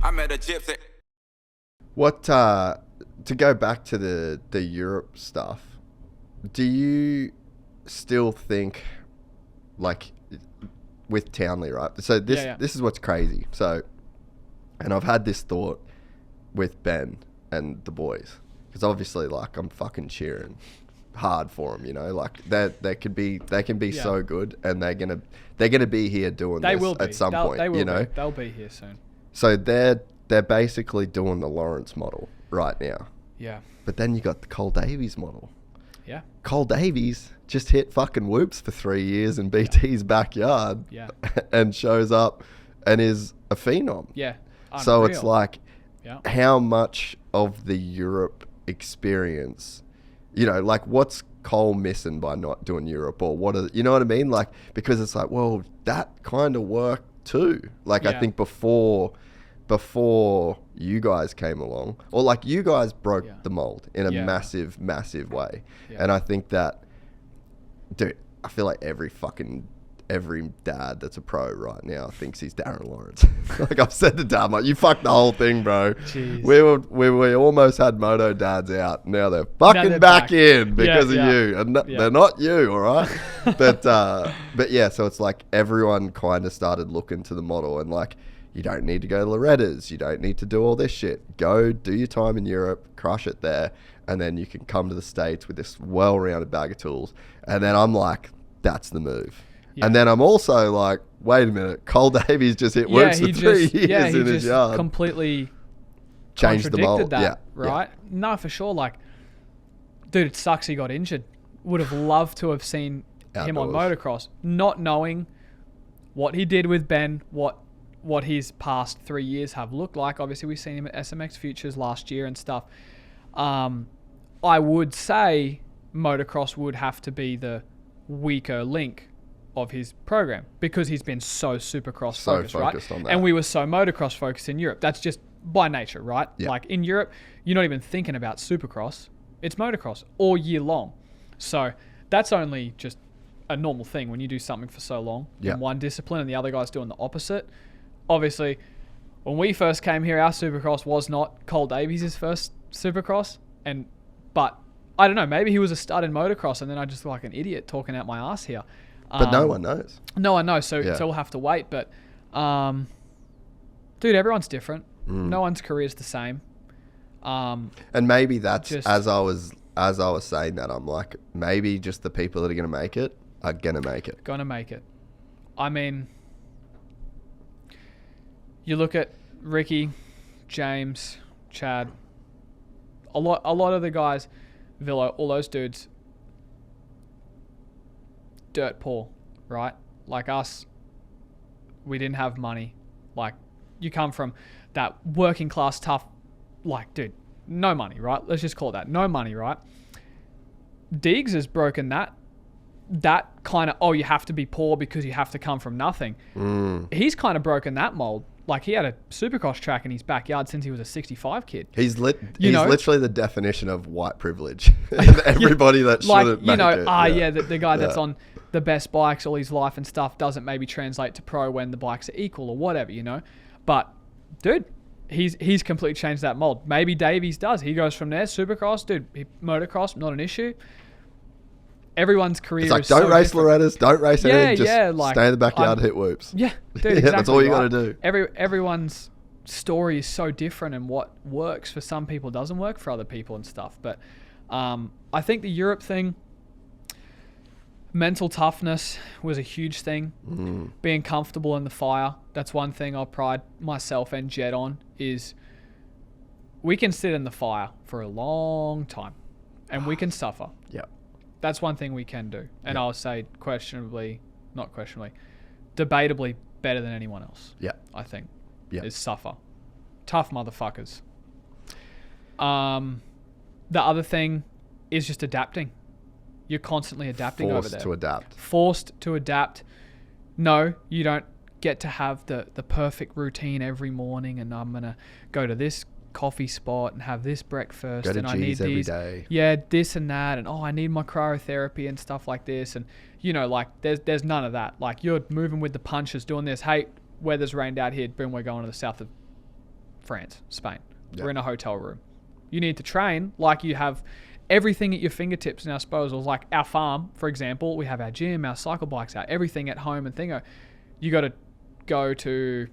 I met a Gypsy. What to go back to the Europe stuff? Do you still think, like, with Townley, right? So this is what's crazy. So, and I've had this thought with Ben and the boys, because obviously, like, I'm fucking cheering hard for them, you know, like they can be so good, and they're gonna be here doing this at some point, you know. They'll be here soon. So they're basically doing the Lawrence model right now. Yeah. But then you got the Cole Davies model. Yeah. Cole Davies just hit fucking whoops for 3 years in BT's backyard. Yeah. And shows up and is a phenom. Yeah. Unreal. So it's like, how much of the Europe experience, you know, like, what's Cole missing by not doing Europe, or you know what I mean? Like, because it's like, well, that kind of worked too. Like, I think before you guys came along, or like, you guys broke the mold in a massive way. And I think that, dude, I feel like every dad that's a pro right now thinks he's Darren Lawrence. Like, I've said to Dad, I'm like, you fucked the whole thing, bro. Jeez. We almost had moto dads out. Now they're fucking back in because of you. And they're not you, all right? But yeah, so it's like everyone kind of started looking to the model, and like, you don't need to go to Loretta's. You don't need to do all this shit. Go do your time in Europe, crush it there, and then you can come to the States with this well-rounded bag of tools. And then I'm like, that's the move. Yeah. And then I'm also like, wait a minute, Cole Davies just hit whoops for 3 years in his yard. Completely changed the mold. That, right? Yeah. No, for sure. Like, dude, it sucks he got injured. Would have loved to have seen him on motocross, not knowing what he did with Ben, what his past 3 years have looked like. Obviously, we've seen him at SMX Futures last year and stuff. I would say motocross would have to be the weaker link of his program, because he's been so Supercross focused, right? On that. And we were so motocross focused in Europe. That's just by nature, right? Yep. Like, in Europe, you're not even thinking about Supercross. It's motocross all year long. So that's only just a normal thing when you do something for so long in one discipline and the other guy's doing the opposite. Obviously, when we first came here, our Supercross was not Cole Davies' first Supercross. But I don't know, maybe he was a stud in motocross and then I just look like an idiot talking out my ass here. But no one knows. No one knows, so we'll have to wait. But, dude, everyone's different. No one's career is the same. And maybe that's, as I was saying that, I'm like, maybe just the people that are going to make it are going to make it. Going to make it. I mean, you look at Ricky, James, Chad, a lot of the guys, Villo, all those dudes, dirt poor, right? Like us, we didn't have money. Like, you come from that working class tough, like, dude, no money, right? Let's just call it that. No money, right? Deegs has broken that kind of, you have to be poor because you have to come from nothing. He's kind of broken that mold. Like, he had a Supercross track in his backyard since he was a 65 kid. He's literally the definition of white privilege. Everybody that shouldn't make it. The guy that's on the best bikes all his life and stuff doesn't maybe translate to pro when the bikes are equal or whatever, you know. But, dude, he's completely changed that mold. Maybe Davies does. He goes from there, Supercross, dude, motocross, not an issue. Everyone's career is like, don't race different. Loretta's, don't race anything, just stay in the backyard, hit whoops. Yeah, dude, exactly, that's all you got to do. Everyone's story is so different, and what works for some people doesn't work for other people and stuff. But I think the Europe thing, mental toughness was a huge thing. Being comfortable in the fire, that's one thing I'll pride myself and Jett on, is we can sit in the fire for a long time and we can suffer. Yeah. That's one thing we can do. And I'll say debatably better than anyone else. Yeah. I think. Yeah. Is suffer. Tough motherfuckers. The other thing is just adapting. You're constantly adapting over there. Forced to adapt. No, you don't get to have the perfect routine every morning, and I'm going to go to this coffee spot and have this breakfast, go to and I need every these, day. this and that, and I need my cryotherapy and stuff like this, and like there's none of that. Like, you're moving with the punches, doing this. Hey, weather's rained out here, boom, we're going to the south of France, Spain. Yeah. We're in a hotel room. You need to train like you have everything at your fingertips and our disposals. Like our farm, for example, we have our gym, our cycle bikes, our everything at home and thingo. You got to go to,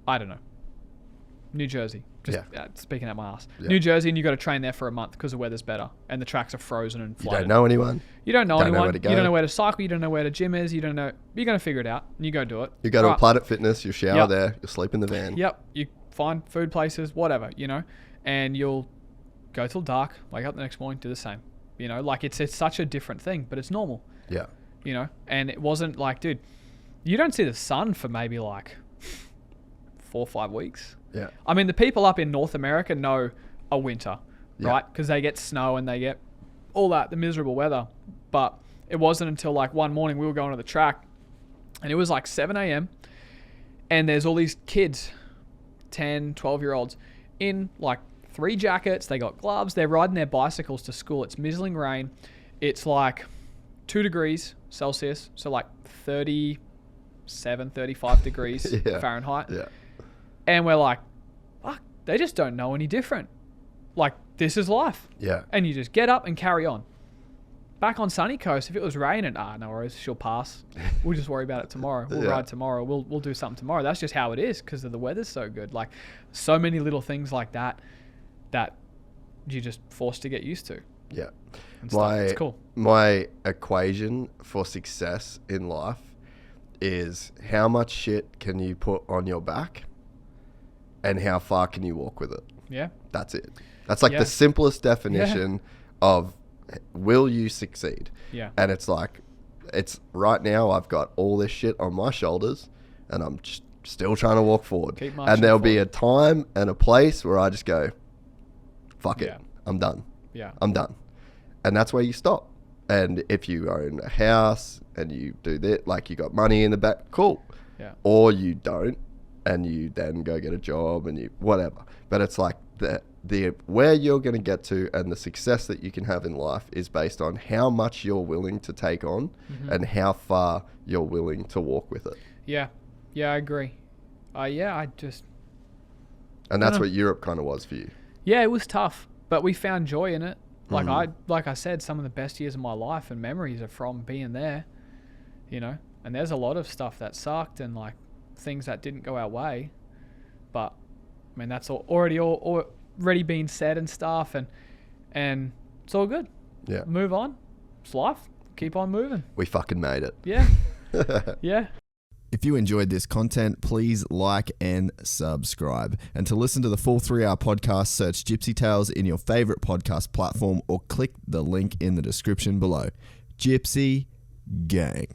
I don't know, New Jersey. Just speaking out my ass. Yeah. New Jersey, and you got to train there for a month because the weather's better and the tracks are frozen and flooded. You don't know anyone. You don't know anyone. You don't know where to cycle. You don't know where the gym is. You don't know. You're going to figure it out and you go do it. You go to a Planet Fitness, you shower there, you sleep in the van. Yep. You find food places, whatever, and you'll go till dark, wake up the next morning, do the same. Like it's such a different thing, but it's normal. Yeah. And it wasn't like, dude, you don't see the sun for maybe like 4 or 5 weeks. Yeah. I mean, the people up in North America know a winter, right? Because they get snow and they get all that, the miserable weather. But it wasn't until like one morning we were going to the track and it was like 7 a.m. and there's all these kids, 10, 12-year-olds in like 3 jackets. They got gloves. They're riding their bicycles to school. It's mizzling rain. It's like 2 degrees Celsius. So like 37, 35 degrees Fahrenheit. Yeah. And we're like, fuck, they just don't know any different. Like, this is life. Yeah. And you just get up and carry on. Back on sunny coast, if it was raining, no worries, she'll pass. We'll just worry about it tomorrow. We'll ride tomorrow. We'll do something tomorrow. That's just how it is because the weather's so good. Like, so many little things like that you're just forced to get used to. Yeah. It's cool. My equation for success in life is how much shit can you put on your back and how far can you walk with it. Yeah. That's it. That's like the simplest definition of will you succeed? Yeah. And it's like, it's right now I've got all this shit on my shoulders and I'm just still trying to walk forward. And there'll be a time and a place where I just go, fuck it. I'm done. Yeah. I'm done. And that's where you stop. And if you own a house and you do that, like you got money in the back, cool. Yeah. Or you don't and you then go get a job and you whatever. But it's like the where you're going to get to and the success that you can have in life is based on how much you're willing to take on and how far you're willing to walk with it. Yeah. Yeah, I agree. And that's what Europe kind of was for you. Yeah, it was tough, but we found joy in it. Like I said, some of the best years of my life and memories are from being there, and there's a lot of stuff that sucked and like things that didn't go our way, but I mean, that's already been said and stuff and it's all good. Yeah. Move on. It's life. Keep on moving. We fucking made it. Yeah. Yeah. If you enjoyed this content, please like and subscribe. And to listen to the full 3-hour podcast, search Gypsy Tales in your favorite podcast platform or click the link in the description below. Gypsy Gang.